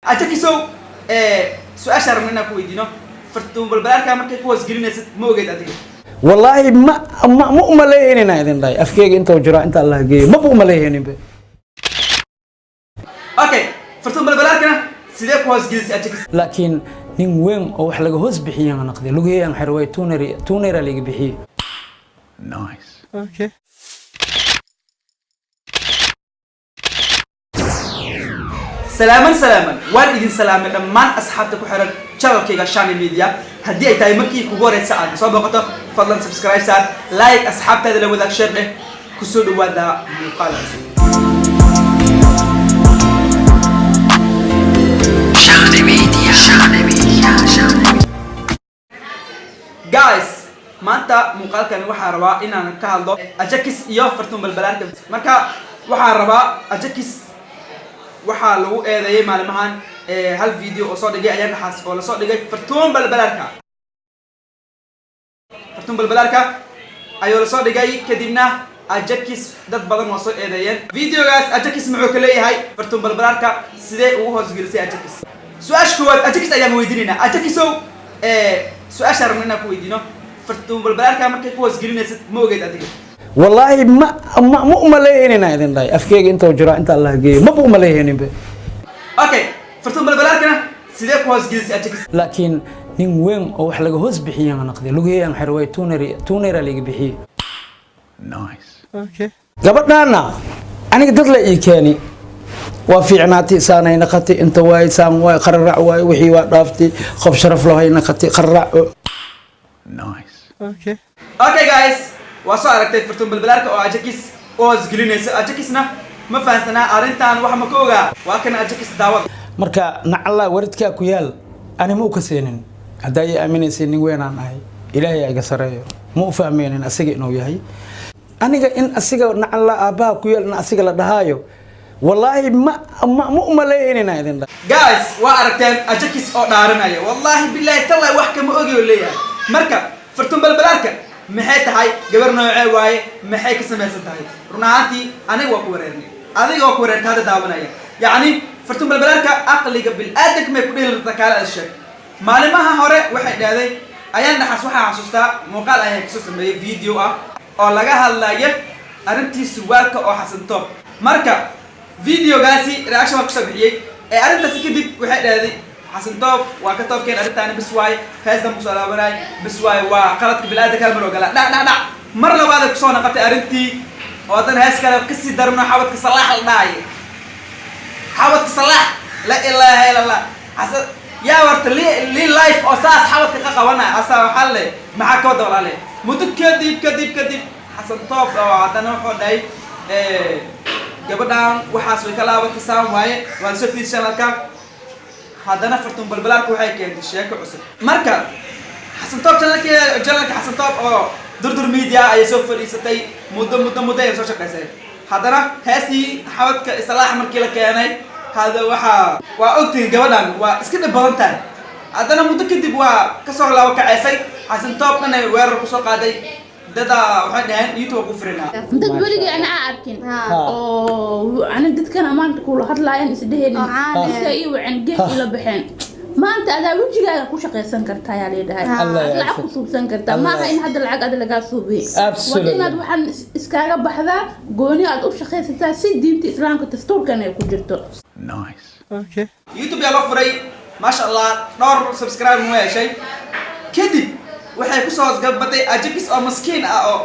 أتكيسو سؤال شرمنا كويدينو فرتون بالبلاد كمان كيف هو سجلنا موجود أدري والله ما مؤملين نايدين داي أفكيك أنت وجرا أنت الله جي ما بؤملين به أوكي فرتون بالبلاد كنا سيدك هو سجلس أتكيس لكن نين وين أو حلقة هوس بحية أنا قدي لقيه أن حروي تونر اللي بحية نايس أوكي سلاما والدين سلاما لما أصحابك وحرك شغل كيغا شاني ميديا هدي أي تايمكي كوغوري ساعد سوابقته فضلا سبسكرايب ساعد لايك أصحاب تايد لو ذاك شير كسود وذا مقال شاني ميديا guys maanta muuqaalkani waxaa rabaa inaan ka hadlo ajakis iyo fartuun balbalaarka marka waxaa rabaa ajakis waxaa lagu eedeeyay maalimahan hal video oo soo dhigay ayaan dhaxas oo la soo dhigay fartuun balbalaarka ayuu la soo dhigay kadibna ajakis dad badan waa soo eedeeyeen videogaas ajakis muxuu ka leeyahay fartuun balbalaarka sidee ugu hoos gelisay ajakis su'aasha koowaad ajakis ayaan weydiinaynaa ajakisow سؤال شرمنا كويدينو فرتون بالبلاد كمان كيف هو سجلنا موجود أدري والله ما مؤملين نايدين داي أفكيك أنت وجرا أنت الله جي ما بؤملين به أوكي فرتون بالبلاد كنا سيدك هو سجلس أتكس لكن نين وين أو حلقة هوس بحية أنا قدي لقيه أن حروي تونر اللي بحية نايس أوكي قبلنا أنا قلت له كاني وفي عناتي سانة نقطي أنت واي سام واي قرر واي وحي وقفتي خب شرف له هاي نقطي قرر نايس أوكي guys وصارت فرتون بالبلاد أو أجاكيس أو زجلينيس أجاكيسنا ما فهمنا أرنتان وهم كوجا وكان أجاكيس دعوة مركا نعلا وردك أكويال أنا مو كسينين هدايا أمين سيني وين أنا هاي إلهي أجسريه مو فاهمين أسيق إنه يهي أنا إن أسيق نعلا أبا أكويال أسيق لدهايو والله ما مؤملين نايدين guys وأرتان أجاكيس أو دارنا والله بالله تلا وحكم أوجي ولا مركا فرتون بالبلاد محيط هاي قبرنا عواي محيط كسمة ستاي رناتي أنا وكورني أنا وكورن هذا داونا يعني فرتون بالبلاد أقلي قبل أدك ما يكون الذكاء الشيء معلومها هوري واحد هذا أيام نحس واحد حسوستا مقال أيه كسوس مي فيديو أو لقاها الله أرنتي سوالك أو حسن توب مركا فيديو قاسي رأشة ما كسب حيي أرنت سكدي واحد هذا حسن توب وكتب كان أرنت أنا بسواي هذا مسألة بناي بسواي وقالت بالله كلام رجلا لا مرة بعد كسونا قت أرنتي وأنا هاس كلام قصي درمنا حاولت تصلح الناي حاولت تصلح لا إله إلا الله حسن يا ورت لي لايف أساس حاولت تقاقا وانا أسا حلي معك وده ولا لي مدك كذب حسن توب وعدنا وحداي gabadhan waxaas way kala wada saan waaye waan soo fiirshay halka hadana fartuun balbalaarka waxay keentay sheeko cusub marka xasan toob jalanka xasan toob oo durdur media ay soo fariisatay muddo ay soo shaqaysay hadana heesii xawadka islaax markii la keenay hada waa ogtiin gabadhan waa iska dhib badan tahay hadana muddo kadib waa ka soo laaw kacaysay xasan toob dhanay weerar ku soo qaaday dada waxay dhahan YouTube ku firinaa dad waliga ana arkin oo ana dadkan maanta ku hadlaayeen isdheeyeen iska iyo wacan geed ila baxeen maanta adaa wajigaaga ku shaqeysan kartaa yaa leedahay lacag ku suubsan kartaa ma aha in hadda lacag laga suubay wadaad waxaan iskaaga baxdaa gooni aad u shaqeysataa si diinta islaamka dastuurkan ay ku jirto نايس أوكي YouTube yaa la furay ma sha Allah dhowr subscribe mu yeeshay kadib waxay ku soo gabatay ajakis oo maskiin ah oo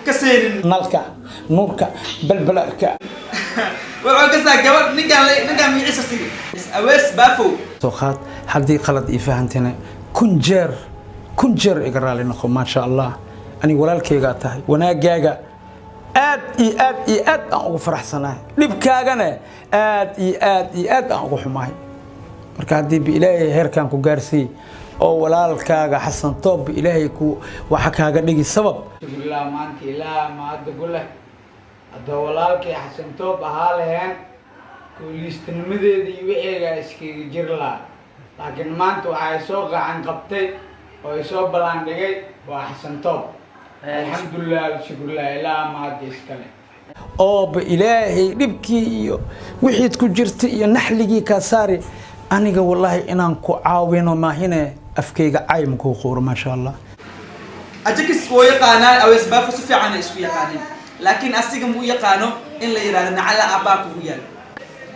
ka seenin نالكا نوركا بلبلاركا wuxuu ka saa gabadh ninkan miisa sii awees baafo توخات حدي قلد إفهمتنا كن جر إقرأ لنا ما شاء الله أني ولا الكيجا تهي ونا جاجا آد أنا فرح سنة لبكاجنا آد أنا حماي مركادي بإلهي هيركان كوجارسي أو ولا الكاجا حسن طب إلهي كو وحكاجا نيجي السبب لا ما أنت لا ما تقول له الدولار كي حسن توب هالهن كل استنمدي دي وعيا إسكي جرلا لكن ما أنت عايزوق عن قبتي ويسوق بلان دقي وحسن توب الحمد لله شكر الله لا ما أدي إسكالي oo ba ilaahay dhibkii iyo wixii ku jirtay iyo naxligii ka saari aniga wallahi inaan ku caawino maahine afkayga caym ku qoor ma sha Allah أجكس ويقانا أو يسبب فسوف عنا إسوي يقانين لكن أسيقم هو يقانو إن لا يرادنا على أباك وياه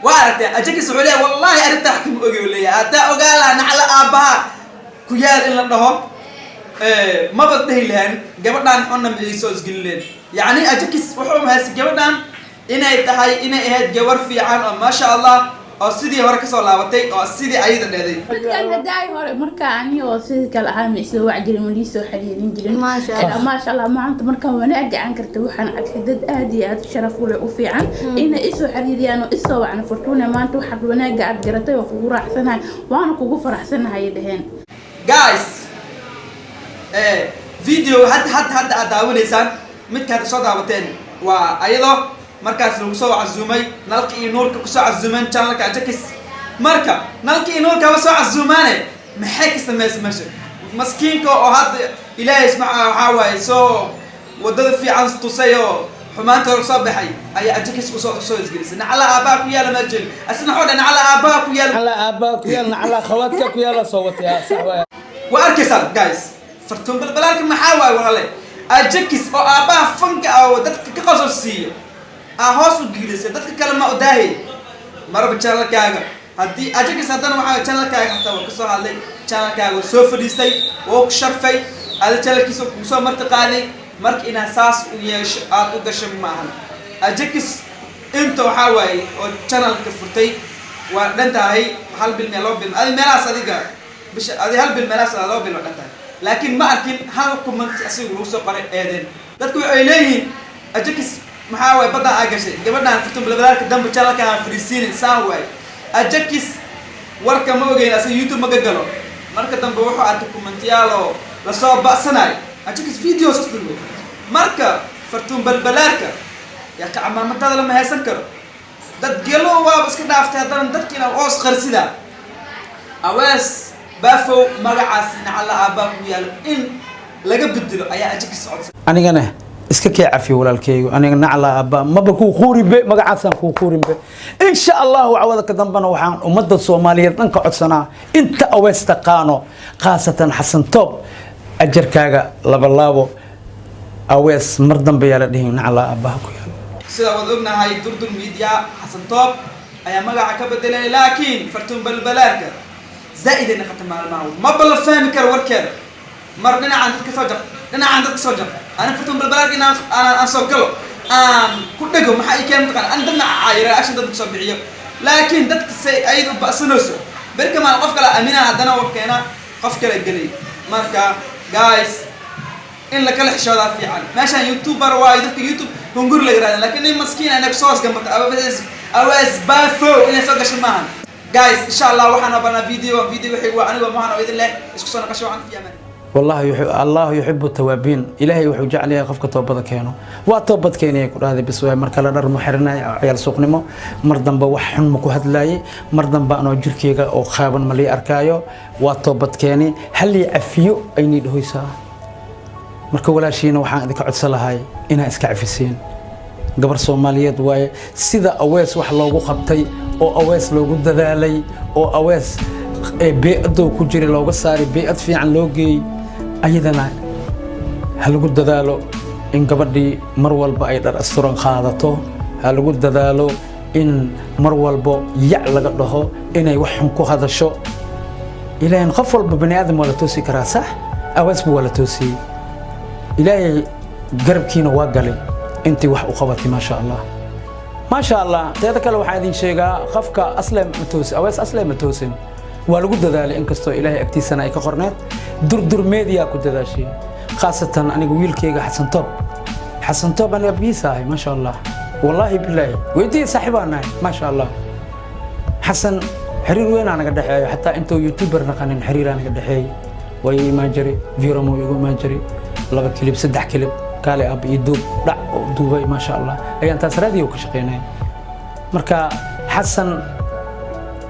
وأردت أجكس عليه والله أردت أحكم أقول لي أتا أقال أنا على أباك كيال إلا نهم ما بده لهن قبلنا نحن ميسوس قلنا يعني أجكس وحوم هاس قبلنا إن يتهاي إن يهد جوار في عن ما شاء الله أو سيدي هورك صلاة وتي أو سيدي أيضا هذي. كان هداي هور مركاني أو سيدي كالأهم يسوي وعجل مليسو حريرين جرين ما شاء الله ما أنت مركان ونرجع عن كرتوحن أكيد أدي شرف وفي عن إن إسوا حريريان وإسوا عن فرتونة ما أنتوا حق ونرجع جرتي وخبور أحسنها وأنا كوجو أحسنها يدهن. Guys, فيديو هاد أداول إنسان متكهد صدى وتين وأيضا markaas lagu soo cazumay nalka iyo nuurka ku soo cazuman channelka Ajakis marka nalka iyo nuurka soo cazumaane maxay ka sameysay maskiinka oo hadda ilaahay ismaca waxa way soo wadada fiican tusayo xumaanta soo baxay ay Ajakis ku soo isgelisay nacala aabaa ku yaala majil asna xodan ala aabaa ku yaala ala khawaadka ku yaala soo watay saxwa wa arkaysan guys fartum balbalka maxaa way walaale Ajakis oo aabaa fanka oo dadka ka qososiyo هوس وجلسة دتك كلام ما أداهي مرة بتشانل كاغا هدي أجيك ساتنا معاه channel كاغا حتى وكسر عليه channel كاغا سوف ديستي وكشر في هذا channel كيسو كسر مرتقالي مرك إن أساس ويش أتوقشم معهم أجيكس أنت وحاوي أو channel كفرتي ودنت هاي هل بالملاب هذه ملاس هذيك بش هذه هل بالملاس هذا بالوقتها لكن ما أكيد هل كومنت أسير وصل قريب أذن دتكو إليه أجيكس محاوي بدأ أجلس قبلنا فتون بالبلاد دم بتشارك عن فلسطين ساوي أجكس وركة ما بقينا أصلا يوتيوب ما قالوا مركة دم بروحوا على الكومنتيالو لصوب بأسناي أجكس فيديو سوستلو مركة فتون بالبلاد يا كعمام متى لما هيسكر دت قالوا وابس كده أفتح دت كنا أوس خرسيدا أواس بافو مرعاسين على أباك ويال إن لقى بدلو أيا أجكس أنا جناه iska kee cafi walaalkaygu aniga nacla aba maba ku quribe magacaasan ku qurimbe insha Allah wada ka dambana waxaan umada Soomaaliyeed dhanka codsanaa inta awees taqaano qaasatan Xasan Toob ajarkaaga laba awees mar dambe yaa la dhihin nacla aba ku yaal sida wad ognahay durdur media Xasan Toob ayaa magaca ka bedelay laakiin fartun balbalaarka زائد إن ختم على الماء ما بلا فهم كر وركر مرنا عندك سجق أنا عندك سجق أنا فتون بالبلاد أنا أسوقله كل دقيقة ما حي كم تقال أنا دمنا عايرة عشان دمك سبعية لكن دتك أيضا بأسنوسه بركة ما القف كلا أمينة عندنا وكينا قف كلا الجلي مركا جايز إن لك الحشاد في عالم ماشي يوتيوبر وايد يوتيوب هنقول لك لكن مسكين أنا بصوص جنبك أوز بافو إني سوق شمعان جايز إن شاء الله وحنا بنا فيديو حلو عنه ومعنا بإذن الله إسكسونا كشوا عن في أمان والله الله يحب التوابين إلهي وحوج عليها خفك توبة كانوا وتوبة كانوا يقول هذا بسوي مركلا نر محرنا عيال سوق نمو مرضن بوحن مكوهد لاي مرضن بأنو جركيجا أو خابن ملي أركايو وتوبة كاني هل يعفيو أيني دهيسا مركو ولا شيء وحن ذيك عدسلا هاي إنا إسكعفسين قبر Soomaaliyeed waaye sida awees wax loogu qabtay oo awees loogu dadaalay oo awees beedo ku jiri looga saaray beed fiican loo geey ayadana hal lagu dadaalo in gabadhii mar walba ay dhar asturan qaadato hal lagu dadaalo in mar walba yac laga dhaho inay wax xun ku hadasho ilaahay qof walba bani aadam wala toosi karaa sax awees buu wala toosi ilaahay garabkiina waa galay انت wax u qabatay ma sha Allah teeda kale waxa idin sheegaa qofka aslam matoos awees aslam matoosin waa lagu dadaalay in kasto Ilaahay agtiisana ay ka qorneed durdur media ku dadaashay khaasatan aniga wiilkayga Xasan Toob ana biisahay ma sha Allah wallahi billahi weydii saaxiibana ma sha Allah Xasan xiriir weyn anaga dhaxeeyo hatta intuu youtuber naqanin xiriir anaga dhaxeey way ma jari viromo igu ma jari laba clip saddex clip قال أبي يدوب لا دوبي ما شاء الله أي أنت سردي وكشقينين مركا حسن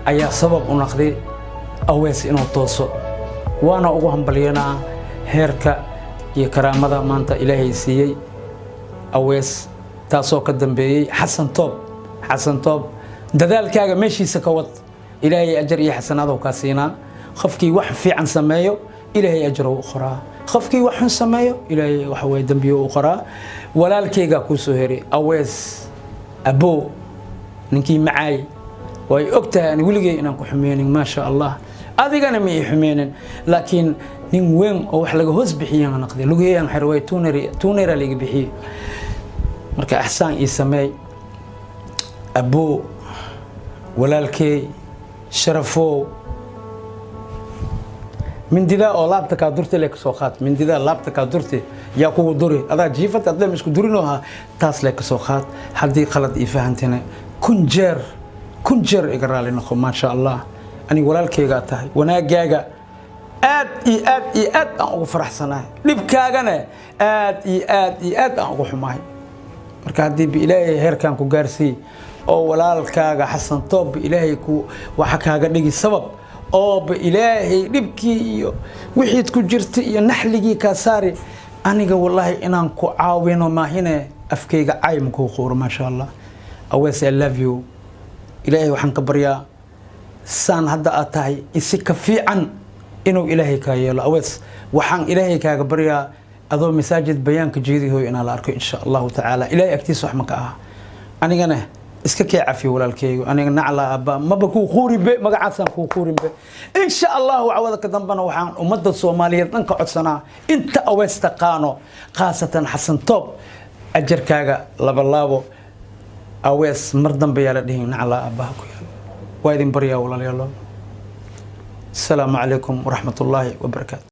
أي سبب ونقدي أويس إنه توصل وأنا أقوهم بلينا هيركا يكرام ماذا ما أنت إلهي سيء أويس taasoo ka dambeeyey xasan toob dadaalkaaga meeshiisa ka wad ilaahay ajar iyo xasanaad kaa siinaa qofkii wax fiican sameeyo ilaahay ajar u qoraa qofkii wax xun sameeyo ilaahay waxa way dambiyo u qoraa walaalkayga ku soo heray awees abo ninkii macaay way ogtahay aan weligay inaan ku xumeenin ma sha Allah adigana ma xumeenin laakiin nin weyn oo wax laga hoos bixiyo naqdi lugayaan xirway tuunera laga bixiyo marka ahsaan ii sameey abo walaalkay sharafo من دلا أو لابتك كادرتي لك سوخات من دلا لابتك كادرتي يا كو دوري هذا جيفت أدلم إسكو دورينوها تاس لك سوخات حدي خلط إفهمتنا كن جر إقرأ لنا خو ما شاء الله أني ولا الكيجاتها وأنا جاجا آد أو فرح سنة لبكاجنا آد أو حماي مركادي بإلهي هير كان كو جارسي أو ولا الكاجا حسن طب إلهي كو وحكاجا نجي سبب oo ilaahay dibkii iyo wixii ku jirtay iyo naxligii ka saari aniga wallahi inaan ku caawino maahine afkayga caym ku qoor ma sha Allah awees I love you ilaahay waxaan ka baryaa saan hadda aad tahay isi ka fiican inuu ilaahay ka yeelo awees waxaan ilaahay kaaga baryaa adoo masaajid bayaanka jeediyo inaan la arko insha Allah ta'ala ilaahay agtiisa wax ma ka ah anigana iska kee cafiyo walaalkaygu aniga nacla abba maba ku quribe magacaasan ku quribe insha Allah wada ka dambana waxaan ummadda Soomaaliyeed dhanka codsanaa inta awees taqaano qaasatan xasan toob ajarkaaga laba awees mar dambe yaa la dhihin nacla abba ku yaal waa idin baryaa walaalayaal السلام عليكم ورحمة الله وبركاته